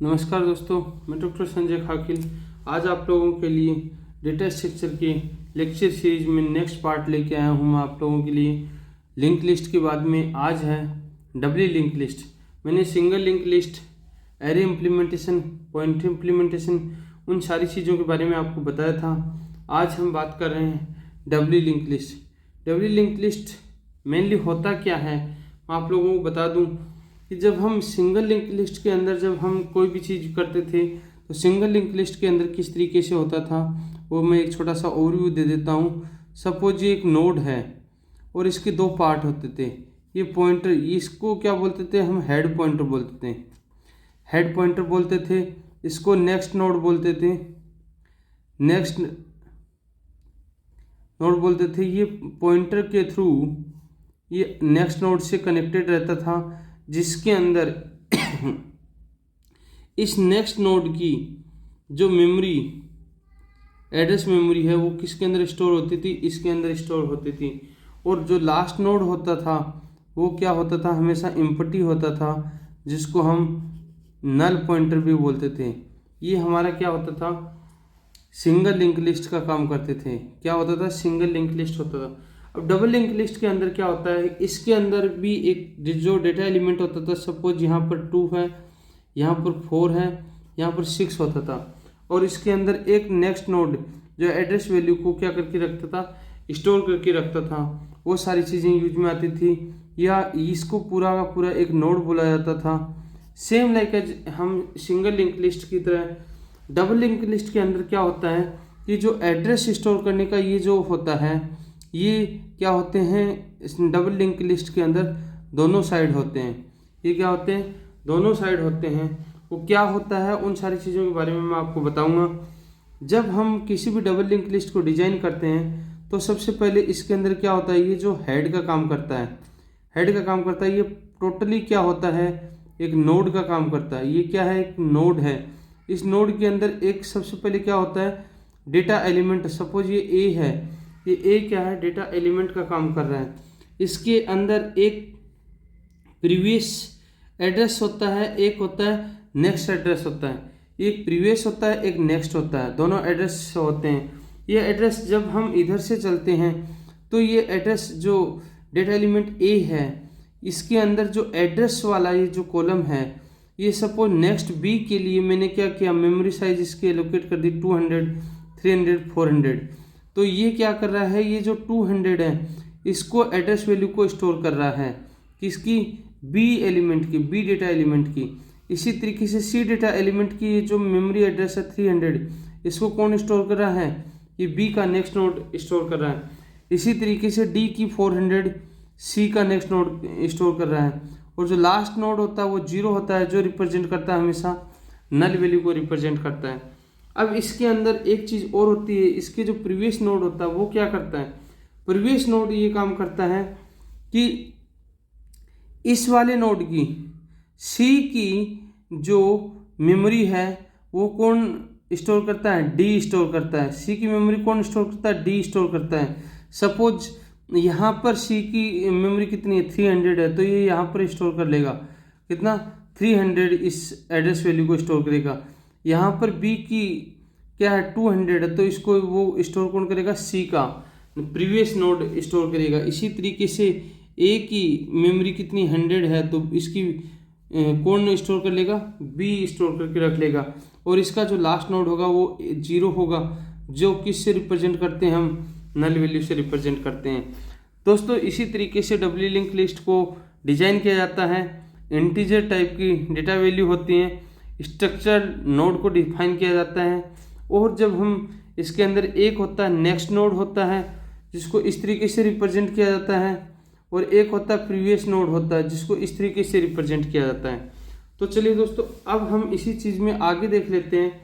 नमस्कार दोस्तों, मैं डॉक्टर संजय खाकिल आज आप लोगों के लिए डेटा स्ट्रक्चर के लेक्चर सीरीज में नेक्स्ट पार्ट लेके आया हूँ। मैं आप लोगों के लिए लिंक लिस्ट के बाद में आज है डबली लिंक लिस्ट। मैंने single link list, array implementation, point implementation, उन सारी चीज़ों के बारे में आपको बताया था। आज हम बात कर रहे हैं doubly link list. Doubly link list mainly होता क्या है, मैं आप लोगों को बता दूँ कि जब हम सिंगल लिंक लिस्ट के अंदर जब हम कोई भी चीज़ करते थे तो सिंगल लिंक लिस्ट के अंदर किस तरीके से होता था वो मैं एक छोटा सा ओवरव्यू दे देता हूँ। सपोज ये एक नोड है और इसके दो पार्ट होते थे। ये पॉइंटर, इसको क्या बोलते थे हम, हेड पॉइंटर बोलते थे। हेड पॉइंटर बोलते थे, इसको नेक्स्ट नोड बोलते थे, नेक्स्ट नोड बोलते थे। ये पॉइंटर के थ्रू ये नेक्स्ट नोड से कनेक्टेड रहता था, जिसके अंदर इस नेक्स्ट नोड की जो मेमोरी, एड्रेस मेमोरी है, वो किसके अंदर स्टोर होती थी, इसके अंदर स्टोर होती थी। और जो लास्ट नोड होता था वो क्या होता था, हमेशा एम्प्टी होता था, जिसको हम नल पॉइंटर भी बोलते थे। ये हमारा क्या होता था, सिंगल लिंक लिस्ट का काम करते थे। क्या होता था, सिंगल लिंक लिस्ट होता था। अब डबल लिंक लिस्ट के अंदर क्या होता है, इसके अंदर भी एक जो डेटा एलिमेंट होता था, सपोज यहाँ पर 2 है, यहाँ पर 4 है, यहाँ पर 6 होता था। और इसके अंदर एक नेक्स्ट नोड जो एड्रेस वैल्यू को क्या करके रखता था, स्टोर करके रखता था। वो सारी चीज़ें यूज में आती थी, या इसको पूरा का पूरा एक नोड बोला जाता था। सेम लाइक एज हम सिंगल लिंक लिस्ट की तरह डबल लिंक लिस्ट के अंदर क्या होता है कि जो एड्रेस स्टोर करने का ये जो होता है, ये क्या होते हैं, इस डबल लिंक लिस्ट के अंदर दोनों साइड होते हैं। ये क्या होते हैं, दोनों साइड होते हैं। वो क्या होता है, उन सारी चीज़ों के बारे में मैं आपको बताऊंगा। जब हम किसी भी डबल लिंक लिस्ट को डिजाइन करते हैं तो सबसे पहले इसके अंदर क्या होता है, ये जो हेड का काम करता है, हेड का काम करता है, ये टोटली क्या होता है, एक नोड का काम करता है। ये क्या है, एक नोड है। इस नोड के अंदर एक सबसे पहले क्या होता है, डेटा एलिमेंट। सपोज ये ए है, ये ए क्या है, डेटा एलिमेंट का काम कर रहा है। इसके अंदर एक प्रीवियस एड्रेस होता है, एक होता है नेक्स्ट एड्रेस होता है। एक प्रीवियस होता है, एक नेक्स्ट होता है, दोनों एड्रेस होते हैं। ये एड्रेस जब हम इधर से चलते हैं तो ये एड्रेस जो डेटा एलिमेंट ए है, इसके अंदर जो एड्रेस वाला ये जो कॉलम है, ये सपोज नेक्स्ट बी के लिए मैंने क्या किया, मेमोरी साइज इसके एलोकेट कर दी 200, 300, 400। तो ये क्या कर रहा है, ये जो 200 है इसको एड्रेस वैल्यू को स्टोर कर रहा है, किसकी, बी एलिमेंट की, बी डेटा एलिमेंट की। इसी तरीके से सी डेटा एलिमेंट की जो मेमोरी एड्रेस है 300, इसको कौन स्टोर कर रहा है, ये बी का नेक्स्ट नोड स्टोर कर रहा है। इसी तरीके से डी की 400 सी का नेक्स्ट नोड स्टोर कर रहा है। और जो लास्ट नोड होता है वो 0 होता है, जो रिप्रेजेंट करता है हमेशा नल वैल्यू को रिप्रेजेंट करता है। अब इसके अंदर एक चीज़ और होती है, इसके जो प्रीवियस नोड होता है वो क्या करता है, प्रीवियस नोड ये काम करता है कि इस वाले नोड की, सी की जो मेमोरी है वो कौन स्टोर करता है, डी स्टोर करता है। सी की मेमोरी कौन स्टोर करता है, डी स्टोर करता है। सपोज यहाँ पर सी की मेमोरी कितनी है, 300 है, तो ये यहाँ पर स्टोर कर लेगा कितना, 300 इस एड्रेस वैल्यू को स्टोर करेगा। यहाँ पर बी की क्या है, 200 है, तो इसको वो स्टोर कौन करेगा, सी का प्रीवियस नोड स्टोर करेगा। इसी तरीके से ए की मेमोरी कितनी 100 है, तो इसकी कौन स्टोर कर लेगा, बी स्टोर करके रख लेगा। और इसका जो लास्ट नोड होगा वो 0 होगा, जो किस से रिप्रेजेंट करते हैं, हम नल वैल्यू से रिप्रेजेंट करते हैं। दोस्तों इसी तरीके से डबली लिंक लिस्ट को डिजाइन किया जाता है। इंटीजर टाइप की डेटा वैल्यू होती हैं, स्ट्रक्चर नोड को डिफाइन किया जाता है। और जब हम इसके अंदर एक होता है नेक्स्ट नोड होता है, जिसको इस तरीके से रिप्रेजेंट किया जाता है, और एक होता है प्रीवियस नोड होता है, जिसको इस तरीके से रिप्रेजेंट किया जाता है। तो चलिए दोस्तों, अब हम इसी चीज़ में आगे देख लेते हैं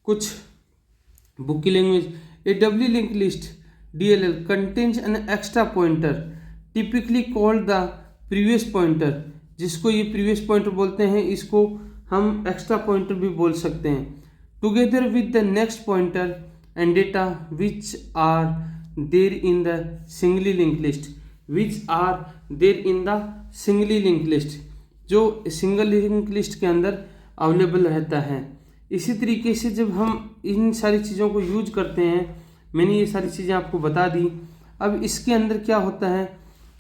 कुछ बुक की language. A doubly link list DLL contains an extra pointer typically called the previous pointer, जिसको ये previous pointer बोलते हैं, इसको हम extra pointer भी बोल सकते हैं, together with the next pointer and data which are there in the singly linked list, which are there in the singly linked list। जो सिंगल लिंक लिस्ट के अंदर अवेलेबल रहता है। इसी तरीके से जब हम इन सारी चीज़ों को यूज करते हैं, मैंने ये सारी चीज़ें आपको बता दी। अब इसके अंदर क्या होता है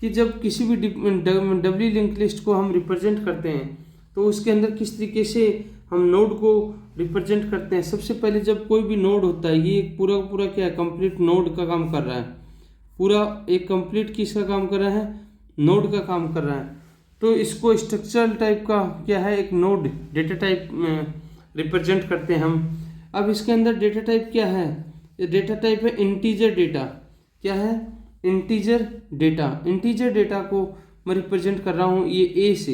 कि जब किसी भी डब्ल्यू लिंक लिस्ट को हम रिप्रेजेंट करते हैं तो उसके अंदर किस तरीके से हम नोड को रिप्रेजेंट करते हैं। सबसे पहले जब कोई भी नोड होता है, ये एक पूरा पूरा क्या है, कंप्लीट नोड का काम कर रहा है, पूरा एक कंप्लीट किसका काम कर रहा है, नोड का काम कर रहा है। तो इसको स्ट्रक्चरल टाइप का क्या है, एक नोड डेटा टाइप रिप्रेजेंट करते हैं हम। अब इसके अंदर डेटा टाइप क्या है, ये डेटा टाइप है इंटीजर डेटा। क्या है, इंटीजर डेटा। इंटीजर डेटा को मैं रिप्रेजेंट कर रहा हूँ ये ए से,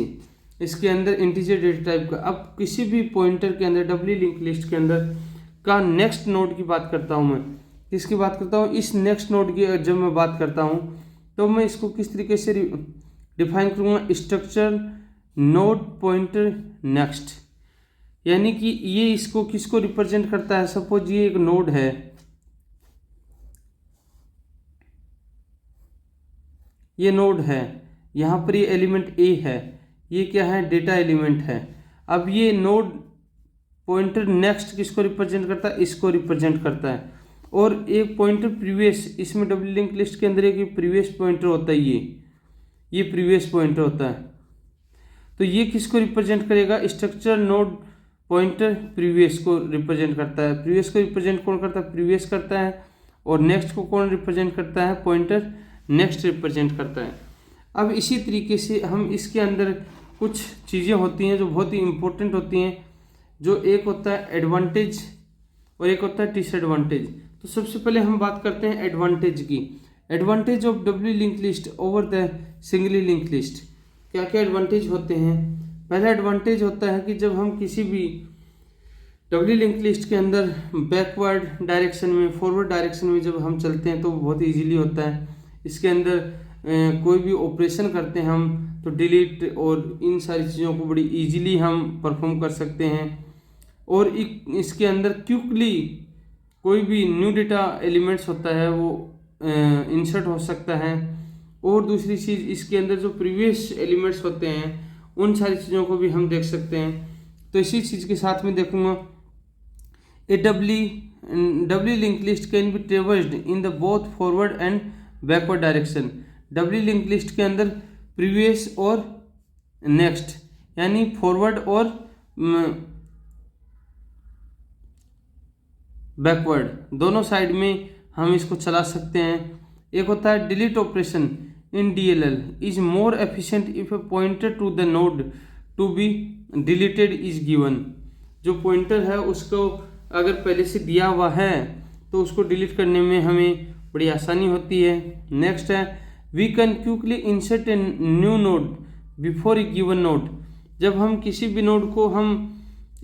इसके अंदर इंटीजर डेटा टाइप का। अब किसी भी पॉइंटर के अंदर डब्ल्यू लिंक लिस्ट के अंदर का नेक्स्ट नोड की बात करता हूँ मैं, किसकी बात करता हूँ, इस नेक्स्ट नोड की जब मैं बात करता हूँ तो मैं इसको किस तरीके से डिफाइन करूँगा, स्ट्रक्चर नोड पॉइंटर नेक्स्ट। यानी कि ये इसको किसको रिप्रेजेंट करता है, सपोज ये एक नोड है, ये नोड है, यहाँ पर ये एलिमेंट ए है, ये क्या है, डेटा एलिमेंट है। अब ये नोड पॉइंटर नेक्स्ट किसको रिप्रेजेंट करता है, इसको रिप्रेजेंट करता है। और एक पॉइंटर प्रीवियस, इसमें डब्ल्यू लिंक लिस्ट के अंदर एक प्रीवियस पॉइंटर होता है, ये प्रीवियस पॉइंटर होता है। तो ये किसको रिप्रेजेंट करेगा, स्ट्रक्चर नोड पॉइंटर प्रीवियस को रिप्रेजेंट करता है। प्रीवियस को रिप्रेजेंट कौन करता है, प्रीवियस करता है। और नेक्स्ट को कौन रिप्रेजेंट करता है, पॉइंटर नेक्स्ट रिप्रेजेंट करता है। अब इसी तरीके से हम इसके अंदर कुछ चीज़ें होती हैं जो बहुत ही इंपॉर्टेंट होती हैं, जो एक होता है एडवांटेज और एक होता है डिसएडवांटेज। तो सबसे पहले हम बात करते हैं एडवांटेज की। Advantage of W link list over the singly link list. क्या क्या एडवांटेज होते हैं। पहला एडवांटेज होता है कि जब हम किसी भी डब्ल्यू लिंक लिस्ट के अंदर बैकवर्ड डायरेक्शन में, फॉरवर्ड डायरेक्शन में जब हम चलते हैं तो बहुत ईजीली होता है। इसके अंदर कोई भी ऑपरेशन करते हैं हम तो डिलीट और इन सारी चीज़ों को बड़ी इजीली हम परफॉर्म कर सकते हैं। और इसके अंदर क्विकली कोई भी न्यू डेटा एलिमेंट्स होता है वो इंसर्ट हो सकता है। और दूसरी चीज़, इसके अंदर जो प्रीवियस एलिमेंट्स होते हैं उन सारी चीज़ों को भी हम देख सकते हैं। तो इसी चीज़ के साथ में देखूंगा, A W link list can be traversed in the both forward and backward direction. W link list के अंदर प्रीवियस और नेक्स्ट यानी फॉरवर्ड और बैकवर्ड दोनों साइड में हम इसको चला सकते हैं। एक होता है delete operation in DLL is more efficient if a pointer to the node to be deleted is given. जो पॉइंटर है उसको अगर पहले से दिया हुआ है तो उसको डिलीट करने में हमें बड़ी आसानी होती है। नेक्स्ट है we can quickly insert a new node before a given node. जब हम किसी भी नोड को हम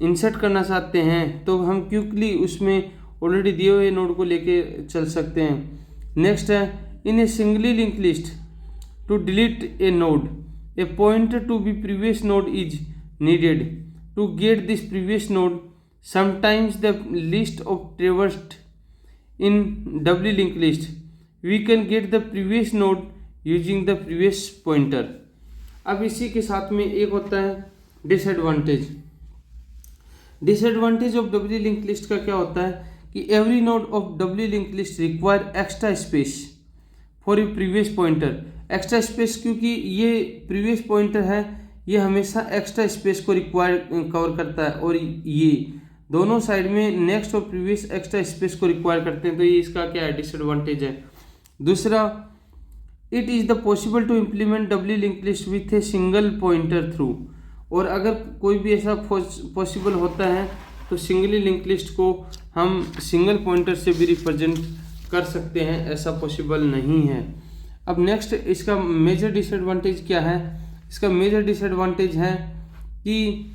इंसर्ट करना चाहते हैं तो हम क्विकली उसमें ऑलरेडी दिए हुए नोड को लेके चल सकते हैं। नेक्स्ट है in a singly link list to delete a node a pointer to be previous node is needed to get this previous node. Sometimes the list of traversed in W link list we can get the previous node using the previous pointer। अब इसी के साथ में एक होता है disadvantage. Disadvantage of W link list का क्या होता है कि every node of W link list require extra space for A previous pointer. Extra space क्योंकि ये प्रीवियस पॉइंटर है, ये हमेशा एक्स्ट्रा स्पेस को रिक्वायर कवर करता है और ये दोनों साइड में नेक्स्ट और प्रीवियस एक्स्ट्रा स्पेस को रिक्वायर करते हैं। तो ये इसका क्या है, डिसएडवांटेज है। दूसरा, it is the possible to implement W link list with a single pointer through. और अगर कोई भी ऐसा पॉसिबल होता है तो सिंगली लिंक लिस्ट को हम सिंगल पॉइंटर से भी रिप्रेजेंट कर सकते हैं, ऐसा पॉसिबल नहीं है। अब नेक्स्ट इसका मेजर डिसएडवांटेज क्या है। इसका मेजर डिसएडवांटेज है कि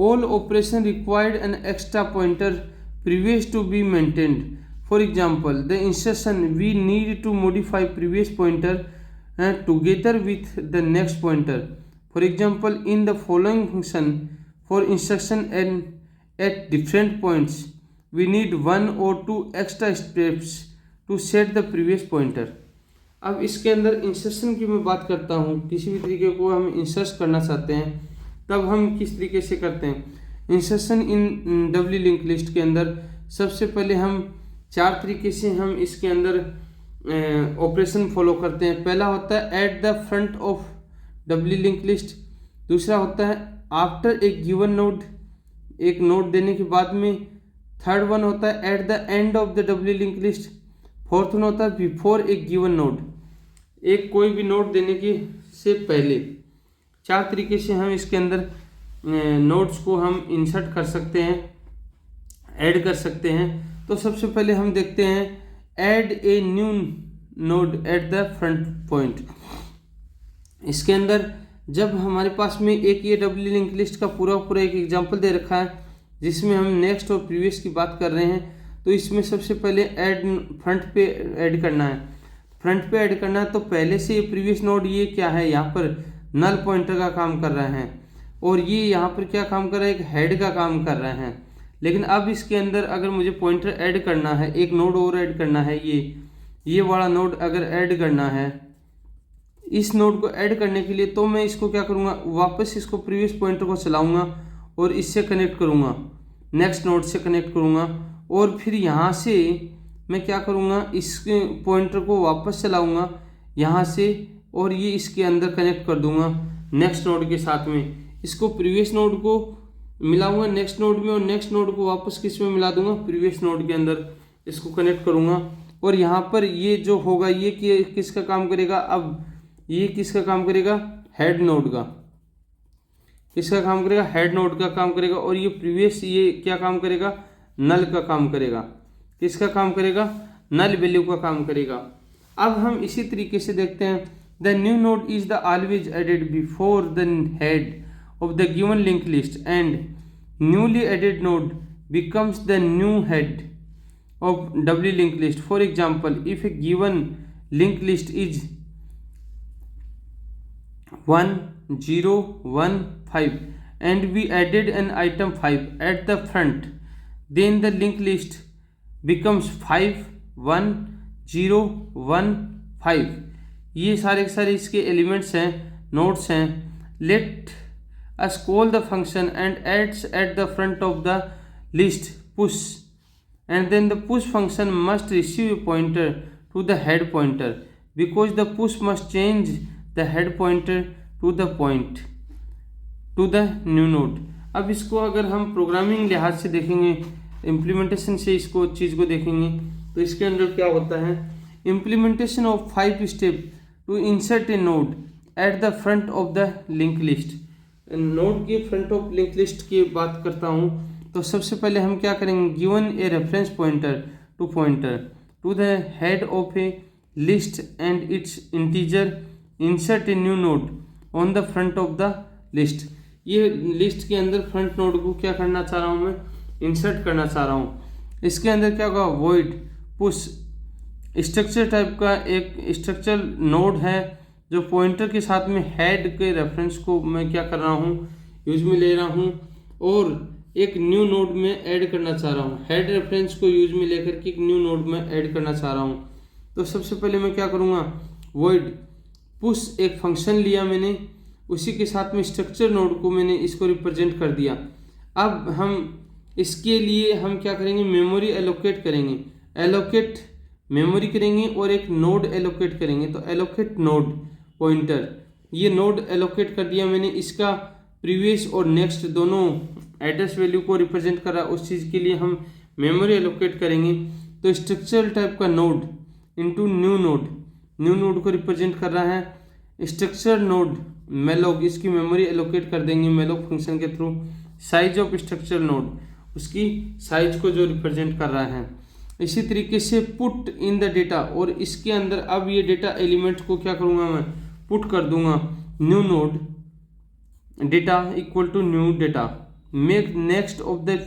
all operation required an extra pointer previous to be maintained. For example, the instruction we need to modify previous pointer together with the next pointer. For example, in the following function for instruction at different points we need 1 or 2 extra steps to set the previous pointer. अब इसके अंदर insertion की मैं बात करता हूँ। किसी भी तरीके को हम इंसर्ट करना चाहते हैं तब हम किस तरीके से करते हैं। इंसर्शन इन डब्ल्यू लिंक लिस्ट के अंदर सबसे पहले हम 4 तरीके से हम इसके अंदर ऑपरेशन फॉलो करते हैं। पहला होता है eight the front of W link list, दूसरा होता है आफ्टर ए गिवन नोड, एक नोड देने के बाद में, थर्ड वन होता है at the end of the W link list, fourth one होता है बिफोर ए गिवन नोड, एक कोई भी नोड देने के से पहले। 4 तरीके से हम इसके अंदर नोड्स को हम इंसर्ट कर सकते हैं, ऐड कर सकते हैं। तो सबसे पहले हम देखते हैं add a new node at the front point. इसके अंदर जब हमारे पास में एक ये डब्ल्यू लिंक लिस्ट का पूरा एक एग्जांपल दे रखा है जिसमें हम नेक्स्ट और प्रीवियस की बात कर रहे हैं, तो इसमें सबसे पहले ऐड फ्रंट पे ऐड करना है। फ्रंट पे ऐड करना है तो पहले से ये प्रीवियस नोड ये क्या है, यहाँ पर नल पॉइंटर का काम कर रहा है और ये यहाँ पर क्या काम कर रहा है, एक हेड का काम कर रहा है। लेकिन अब इसके अंदर अगर मुझे पॉइंटर ऐड करना है, एक नोड और ऐड करना है, ये वाला नोड अगर ऐड करना है, इस नोड को ऐड करने के लिए तो मैं इसको क्या करूँगा, वापस इसको प्रीवियस पॉइंटर को चलाऊँगा और इससे कनेक्ट करूँगा, नेक्स्ट नोड से कनेक्ट करूँगा और फिर यहाँ से मैं क्या करूँगा, इस पॉइंटर को वापस चलाऊँगा यहाँ से और ये इसके अंदर कनेक्ट कर दूँगा नेक्स्ट नोड के साथ में। इसको प्रीवियस नोड को मिलाऊंगा नेक्स्ट नोड में और नेक्स्ट नोड को वापस किस में मिला दूंगा, प्रीवियस नोड के अंदर इसको कनेक्ट करूंगा। और यहाँ पर ये जो होगा ये किसका काम करेगा, अब ये किसका काम करेगा, हेड नोड का, किसका काम करेगा, हेड नोड का काम करेगा। और ये प्रीवियस ये क्या काम करेगा, नल का काम करेगा, किसका काम करेगा, नल वैल्यू का काम करेगा। अब हम इसी तरीके से देखते हैं the new node is the always added before the head of the given linked list and newly added node becomes the new head of W linked list. For example, if a given linked list is 1 0 1 5 and we added an item 5 at the front, then the linked list becomes 5 1 0 1 5। ये सारे के सारे इसके elements हैं, nodes हैं। Let us call the function and adds at the front of the list push, and then the push function must receive a pointer to the head pointer because the push must change the head pointer to the point to the new node। अब इसको अगर हम programming लिहाज से देखेंगे, implementation से इसको चीज़ को देखेंगे तो इसके अंदर क्या होता है, implementation of 5 step to insert a node at the front of the link list. Node के फ्रंट ऑफ लिंक लिस्ट की बात करता हूँ तो सबसे पहले हम क्या करेंगे, given a reference pointer to the head of a list and its integer, insert a new node on the front of the list. ये लिस्ट के अंदर फ्रंट नोड को क्या करना चाह रहा हूँ, मैं इंसर्ट करना चाह रहा हूँ। इसके अंदर क्या होगा, वॉइड पुश स्ट्रक्चर टाइप का एक स्ट्रक्चर नोड है जो पॉइंटर के साथ में हेड के रेफरेंस को मैं क्या कर रहा हूँ, यूज में ले रहा हूँ और एक न्यू नोड में ऐड करना चाह रहा हूँ। हेड रेफरेंस को यूज में लेकर के एक न्यू नोड में ऐड करना चाह रहा हूँ। तो सबसे पहले मैं क्या करूँगा, वॉइड पुश एक फंक्शन लिया मैंने, उसी के साथ में स्ट्रक्चर नोड को मैंने इसको रिप्रेजेंट कर दिया। अब हम इसके लिए हम क्या करेंगे, मेमोरी एलोकेट करेंगे, एलोकेट मेमोरी करेंगे और एक नोड एलोकेट करेंगे। तो एलोकेट नोड पॉइंटर, ये नोड एलोकेट कर दिया मैंने, इसका प्रीवियस और नेक्स्ट दोनों एड्रेस वैल्यू को रिप्रेजेंट कर रहा है, उस चीज़ के लिए हम मेमोरी एलोकेट करेंगे। तो स्ट्रक्चरल टाइप का नोड इनटू न्यू नोड को रिप्रेजेंट कर रहा है। स्ट्रक्चर नोड मेलोक, इसकी मेमोरी एलोकेट कर देंगे मेलोक फंक्शन के through. Size of structure node, उसकी साइज को जो रिप्रेजेंट कर रहा है। इसी तरीके से पुट इन द डेटा, और इसके अंदर अब ये डेटा एलिमेंट को क्या करूँगा, मैं पुट कर दूंगा new node data equal to new data, make next of the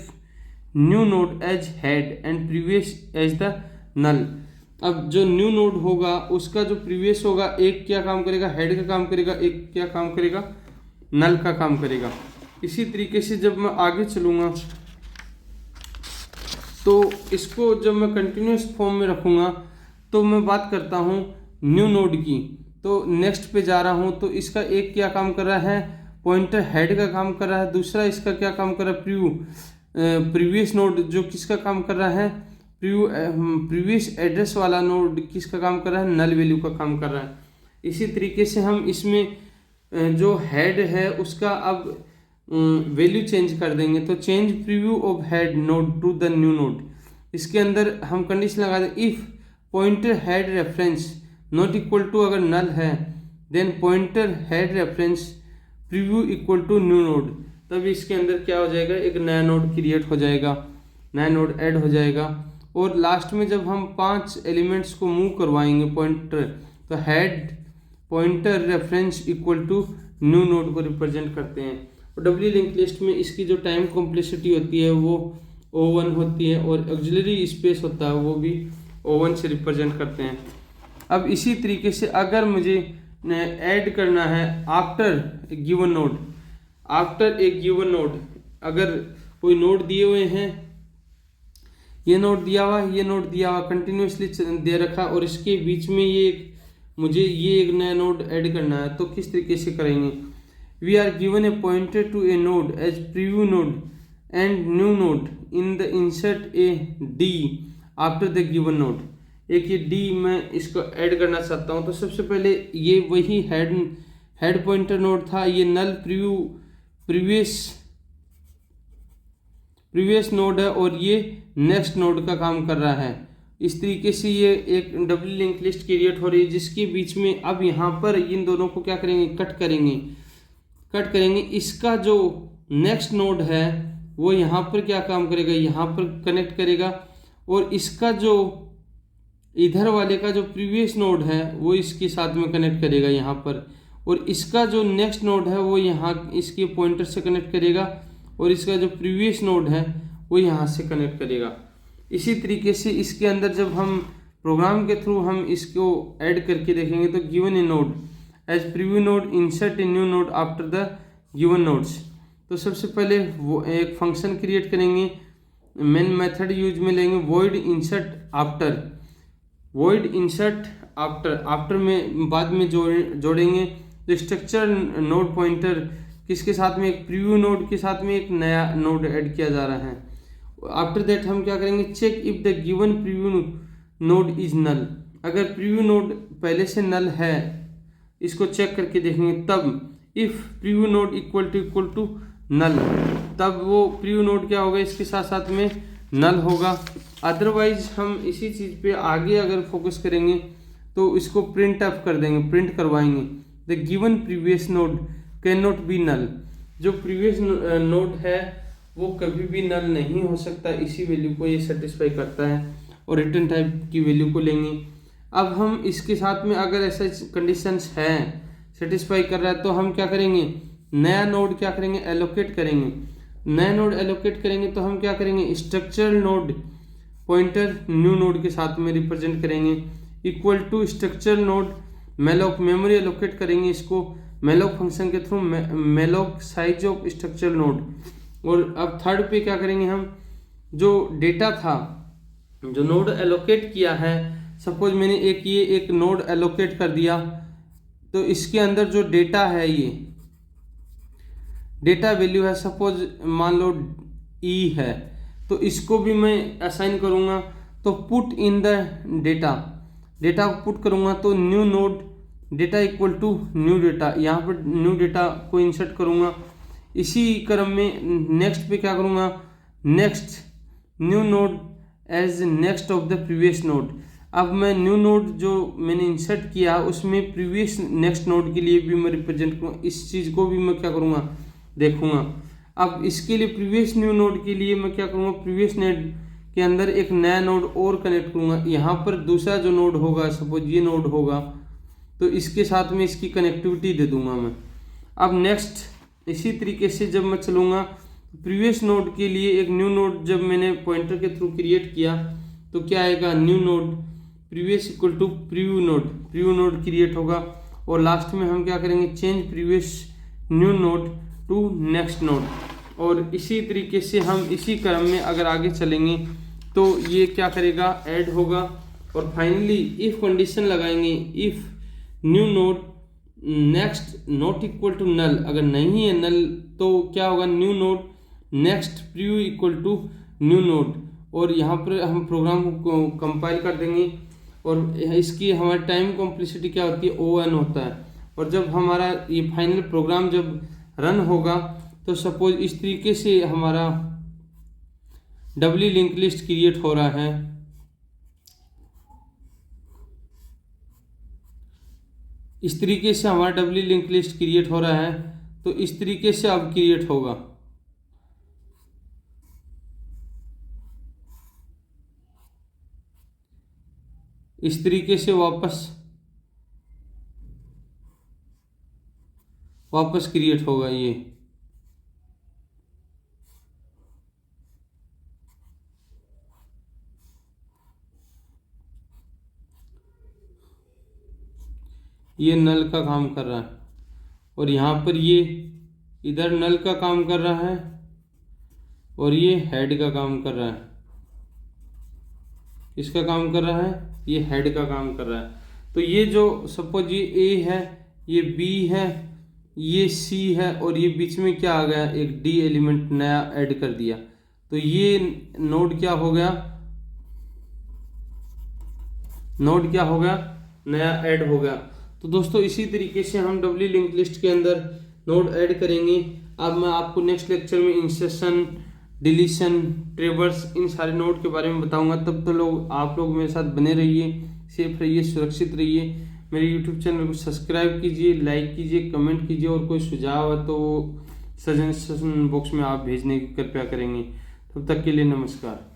new node as head and previous as the null. अब जो न्यू नोड होगा उसका जो प्रीवियस होगा, एक क्या काम करेगा, हेड का काम करेगा, एक क्या काम करेगा, नल का काम करेगा। इसी तरीके से जब मैं आगे चलूँगा तो इसको जब मैं कंटिन्यूस फॉर्म में रखूँगा तो मैं बात करता हूँ न्यू नोड की। तो नेक्स्ट पे जा रहा हूँ तो इसका एक क्या काम कर रहा है, पॉइंटर हेड का काम कर रहा है, दूसरा इसका क्या काम कर रहा है, प्रीवियस नोड जो किसका काम कर रहा है, प्रीवियस एड्रेस वाला नोड किसका काम कर रहा है, नल वैल्यू का काम कर रहा है। इसी तरीके से हम इसमें जो हेड है उसका अब वैल्यू चेंज कर देंगे, तो change preview of head node to the new node. इसके अंदर हम कंडीशन लगा दें, if pointer head reference not equal to अगर नल है, then pointer head reference preview equal to new node, तब इसके अंदर क्या हो जाएगा, एक नया नोड क्रिएट हो जाएगा, नया नोड ऐड हो जाएगा। और लास्ट में जब हम 5 एलिमेंट्स को मूव करवाएंगे पॉइंटर, तो head pointer reference equal to new node को रिप्रेजेंट करते हैं। और डब्ल्यू लिंक लिस्ट में इसकी जो टाइम कॉम्प्लेक्सिटी होती है वो O1 होती है, और ऑक्सिलरी स्पेस होता है वो भी O1 से रिप्रेजेंट करते हैं। अब इसी तरीके से अगर मुझे ऐड करना है आफ्टर गिवन नोड, आफ्टर एक गिवन नोड, अगर कोई नोड दिए हुए हैं, ये नोड दिया हुआ, ये नोड दिया हुआ, कंटिन्यूसली दे रखा, और इसके बीच में मुझे ये एक नया नोड ऐड करना है, तो किस तरीके से करेंगे। We are given a pointer to a node as preview node and new node in the insert a D after the given node. एक ये डी मैं इसको ऐड करना चाहता हूँ, तो सबसे पहले ये वही हेड पॉइंटर नोड था, ये नल प्रीवियस नोड है, और ये नेक्स्ट नोड का काम कर रहा है। इस तरीके से ये एक डबल लिंक लिस्ट क्रिएट हो रही है, जिसके बीच में अब यहाँ पर इन दोनों को क्या करेंगे, कट करेंगे। इसका जो नेक्स्ट नोड है वो यहाँ पर क्या काम करेगा, यहाँ पर कनेक्ट करेगा, और इसका जो इधर वाले का जो प्रीवियस नोड है वो इसके साथ में कनेक्ट करेगा यहाँ पर, और इसका जो नेक्स्ट नोड है वो यहाँ इसके पॉइंटर से कनेक्ट करेगा, और इसका जो प्रीवियस नोड है वो यहाँ से कनेक्ट करेगा। इसी तरीके से इसके अंदर जब हम प्रोग्राम के थ्रू हम इसको ऐड करके देखेंगे, तो given a node as preview node insert a new node after the given nodes. तो सबसे पहले वो एक फंक्शन क्रिएट करेंगे, मेन मेथड यूज में लेंगे void insert आफ्टर में बाद में जोड़ेंगे। तो स्ट्रक्चर नोड पॉइंटर किसके साथ में, एक प्रीव्यू नोड के साथ में एक नया नोड ऐड किया जा रहा है। आफ्टर दैट हम क्या करेंगे, check if the given preview node is null. अगर प्रीव्यू नोड पहले से नल है इसको चेक करके देखेंगे, तब if preview node equal to null, तब वो प्रीव्यू नोड क्या होगा, इसके साथ साथ में नल होगा। अदरवाइज हम इसी चीज़ पे आगे अगर फोकस करेंगे तो इसको प्रिंट अप कर देंगे, प्रिंट करवाएंगे, the given previous node can not be null. जो प्रीवियस नोड है वो कभी भी नल नहीं हो सकता, इसी वैल्यू को ये सेटिस्फाई करता है, और रिटर्न टाइप की वैल्यू को लेंगे। अब हम इसके साथ में अगर ऐसा कंडीशंस है सेटिस्फाई कर रहा है, तो हम क्या करेंगे, नया नोड क्या करेंगे, एलोकेट करेंगे। नया नोड एलोकेट करेंगे तो हम क्या करेंगे, structural node pointer new node के साथ में रिप्रेजेंट करेंगे, equal to structural node malloc memory allocate करेंगे, इसको मेलोक फंक्शन के through malloc size of structural node. और अब थर्ड पे क्या करेंगे, हम जो डेटा था, जो नोड एलोकेट किया है, सपोज मैंने एक नोड एलोकेट कर दिया, तो इसके अंदर जो डेटा है, ये डेटा वैल्यू है, सपोज मान लो ई है, तो इसको भी मैं असाइन करूँगा। तो पुट इन द डेटा को पुट करूँगा, तो new node data equal to new data, यहाँ पर न्यू डेटा को इंसर्ट करूँगा। इसी क्रम में नेक्स्ट पे क्या करूँगा, next new node as next of the previous node. अब मैं न्यू नोड जो मैंने इंसर्ट किया उसमें प्रीवियस नेक्स्ट नोड के लिए भी मैं रिप्रेजेंट करूँगा, इस चीज़ को भी मैं क्या करूँगा, देखूँगा। अब इसके लिए प्रीवियस न्यू नोड के लिए मैं क्या करूँगा, प्रीवियस नोड के अंदर एक नया नोड और कनेक्ट करूँगा। यहाँ पर दूसरा जो नोड होगा, सपोज ये नोड होगा, तो इसके साथ में इसकी कनेक्टिविटी दे दूंगा मैं। अब नेक्स्ट इसी तरीके से जब मैं चलूँगा, प्रीवियस नोड के लिए एक न्यू नोड जब मैंने पॉइंटर के थ्रू क्रिएट किया, तो क्या आएगा, new node previous equal to preview node create होगा। और लास्ट में हम क्या करेंगे, change previous new node to next node. और इसी तरीके से हम इसी क्रम में अगर आगे चलेंगे तो ये क्या करेगा, ऐड होगा। और फाइनली इफ कंडीशन लगाएंगे, if new node next not equal to null, अगर नहीं है नल तो क्या होगा, new node, next preview equal to new node, और यहाँ पर हम प्रोग्राम को कंपाइल कर देंगे और इसकी हमारी टाइम कॉम्प्लेक्सिटी क्या होती है, ON होता है। और जब हमारा ये फाइनल प्रोग्राम जब रन होगा तो सपोज इस तरीके से हमारा डबली लिंक लिस्ट क्रिएट हो रहा है, इस तरीके से हमारा डबली लिंक लिस्ट क्रिएट हो रहा है, तो इस तरीके से अब क्रिएट होगा। इस तरीके से वापस क्रिएट होगा ये नल का काम कर रहा है, और यहाँ पर ये इधर नल का काम कर रहा है और ये हेड का काम कर रहा है। इसका काम कर रहा है, ये हेड का काम कर रहा है। तो ये जो सपोज ये A है, ये B है, ये C है, और ये बीच में क्या आ गया, एक D एलिमेंट नया ऐड कर दिया, तो ये नोड क्या हो गया, नया ऐड हो गया। तो दोस्तों इसी तरीके से हम डबली लिंक लिस्ट के अंदर नोड ऐड करेंगे। अब मैं आपको नेक्स्ट लेक्चर में इंसर्शन, डिलीशन, ट्रेवर्स, इन सारे नोड के बारे में बताऊंगा। तब तो आप लोग मेरे साथ बने रहिए, सेफ रहिए, सुरक्षित रहिए। मेरे यूट्यूब चैनल को सब्सक्राइब कीजिए, लाइक कीजिए, कमेंट कीजिए, और कोई सुझाव है तो सजेशन बॉक्स में आप भेजने की कृपया करेंगे। तब तक के लिए नमस्कार।